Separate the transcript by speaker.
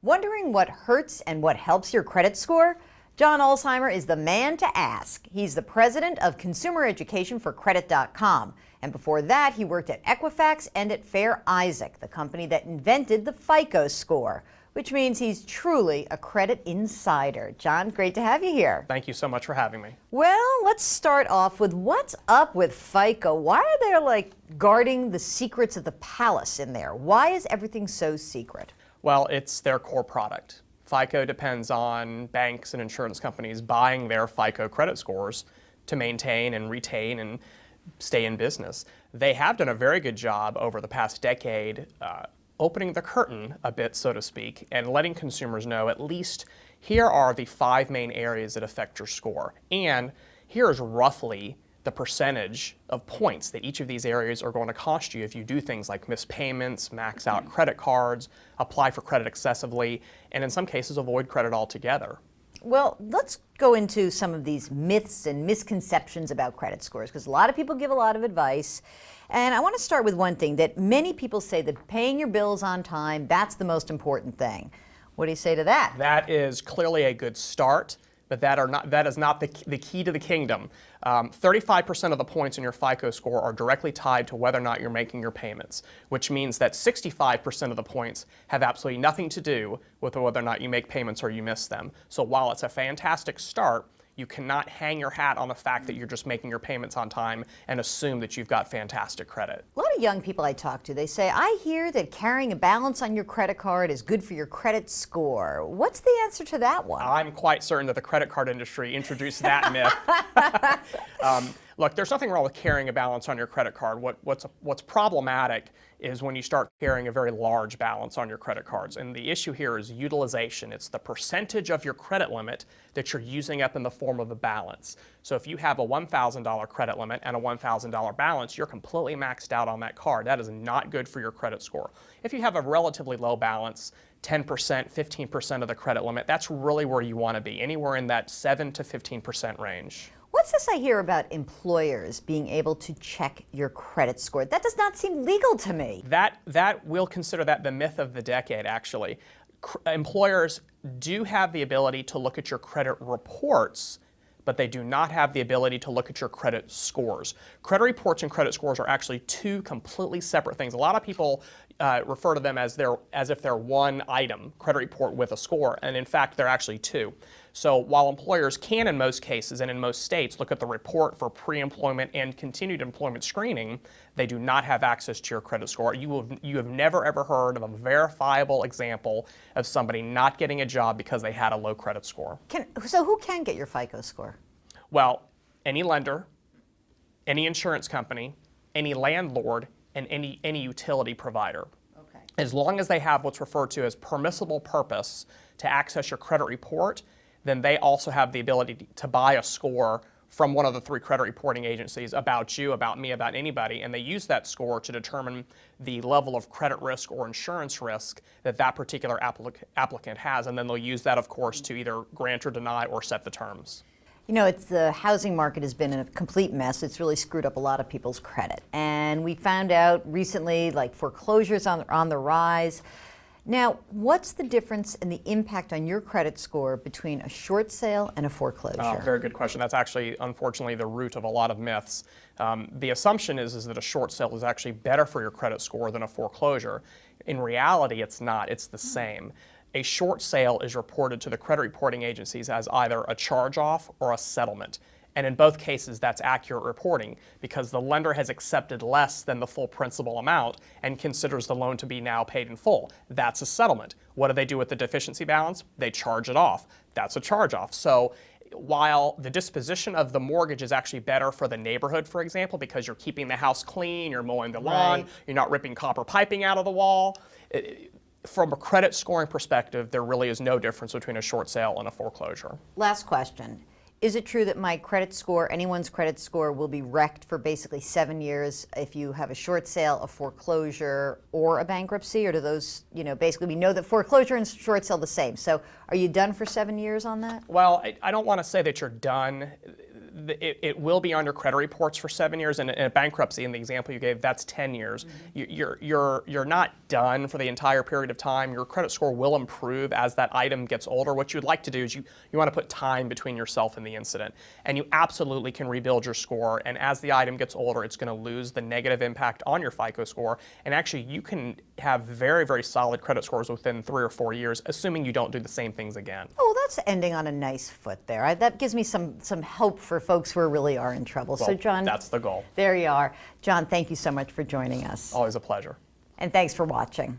Speaker 1: Wondering what hurts and what helps your credit score? John Alzheimer is the man to ask. He's the president of consumer education for Credit.com. And before that, he worked at Equifax and at Fair Isaac, the company that invented the FICO score, which means he's truly a credit insider. John, great to have you here.
Speaker 2: Thank you so much for having me.
Speaker 1: Well, let's start off with what's up with FICO. Why are they guarding the secrets of the palace in there? Why is everything so secret?
Speaker 2: Well, it's their core product. FICO depends on banks and insurance companies buying their FICO credit scores to maintain and retain and stay in business. They have done a very good job over the past decade opening the curtain a bit, so to speak, and letting consumers know at least here are the 5 main areas that affect your score. And here is roughly the percentage of points that each of these areas are going to cost you if you do things like miss payments, max out credit cards, apply for credit excessively, and in some cases avoid credit altogether.
Speaker 1: Well, let's go into some of these myths and misconceptions about credit scores, because a lot of people give a lot of advice. And I want to start with one thing, that many people say that paying your bills on time, that's the most important thing. What do you say to that?
Speaker 2: That is clearly a good start, but that is not the key to the kingdom. 35% of the points in your FICO score are directly tied to whether or not you're making your payments, which means that 65% of the points have absolutely nothing to do with whether or not you make payments or you miss them. So while it's a fantastic start, you cannot hang your hat on the fact that you're just making your payments on time and assume that you've got fantastic credit.
Speaker 1: A lot of young people I talk to, they say, I hear that carrying a balance on your credit card is good for your credit score. What's the answer to that one?
Speaker 2: I'm quite certain that the credit card industry introduced that myth. Look, there's nothing wrong with carrying a balance on your credit card. What's problematic is when you start carrying a very large balance on your credit cards. And the issue here is utilization. It's the percentage of your credit limit that you're using up in the form of a balance. So if you have a $1,000 credit limit and a $1,000 balance, you're completely maxed out on that card. That is not good for your credit score. If you have a relatively low balance, 10%, 15% of the credit limit, that's really where you want to be, anywhere in that 7 to 15% range.
Speaker 1: What's this I hear about employers being able to check your credit score? That does not seem legal to me.
Speaker 2: We'll consider that the myth of the decade, actually. Employers do have the ability to look at your credit reports, but they do not have the ability to look at your credit scores. Credit reports and credit scores are actually 2 completely separate things. A lot of people refer to them as if they're one item, credit report with a score, and in fact they're actually 2. So while employers can in most cases and in most states look at the report for pre-employment and continued employment screening, they do not have access to your credit score. You have never ever heard of a verifiable example of somebody not getting a job because they had a low credit score.
Speaker 1: So who can get your FICO score?
Speaker 2: Well, any lender, any insurance company, any landlord, and any utility provider.
Speaker 1: Okay.
Speaker 2: As long as they have what's referred to as permissible purpose to access your credit report, then they also have the ability to buy a score from one of the 3 credit reporting agencies about you, about me, about anybody, and they use that score to determine the level of credit risk or insurance risk that particular applicant has, and then they'll use that, of course, to either grant or deny or set the terms.
Speaker 1: You know, the housing market has been in a complete mess. It's really screwed up a lot of people's credit. And we found out recently, foreclosures on the rise. Now, what's the difference in the impact on your credit score between a short sale and a foreclosure?
Speaker 2: Oh, very good question. That's actually, unfortunately, the root of a lot of myths. The assumption is that a short sale is actually better for your credit score than a foreclosure. In reality, it's not. It's the same. A short sale is reported to the credit reporting agencies as either a charge-off or a settlement. And in both cases, that's accurate reporting because the lender has accepted less than the full principal amount and considers the loan to be now paid in full. That's a settlement. What do they do with the deficiency balance? They charge it off. That's a charge-off. So while the disposition of the mortgage is actually better for the neighborhood, for example, because you're keeping the house clean, you're mowing the lawn, you're not ripping copper piping out of the wall, from a credit scoring perspective, there really is no difference between a short sale and a foreclosure.
Speaker 1: Last question. Is it true that my credit score, anyone's credit score, will be wrecked for basically 7 years if you have a short sale, a foreclosure, or a bankruptcy? Or do those, basically we know that foreclosure and short sale are the same. So are you done for 7 years on that?
Speaker 2: Well, I don't want to say that you're done. it will be on your credit reports for 7 years, and in a bankruptcy, in the example you gave, that's 10 years. You're not done for the entire period of time. Your credit score will improve as that item gets older. What you'd like to do is you want to put time between yourself and the incident, and you absolutely can rebuild your score. And as the item gets older, it's going to lose the negative impact on your FICO score, and actually you can have very, very solid credit scores within 3 or 4 years, assuming you don't do the same things again.
Speaker 1: Oh, that's ending on a nice foot there. That gives me some hope for folks who really are in trouble.
Speaker 2: Well,
Speaker 1: so, John,
Speaker 2: that's the goal.
Speaker 1: There you are. John, thank you so much for joining us.
Speaker 2: Always a pleasure.
Speaker 1: And thanks for watching.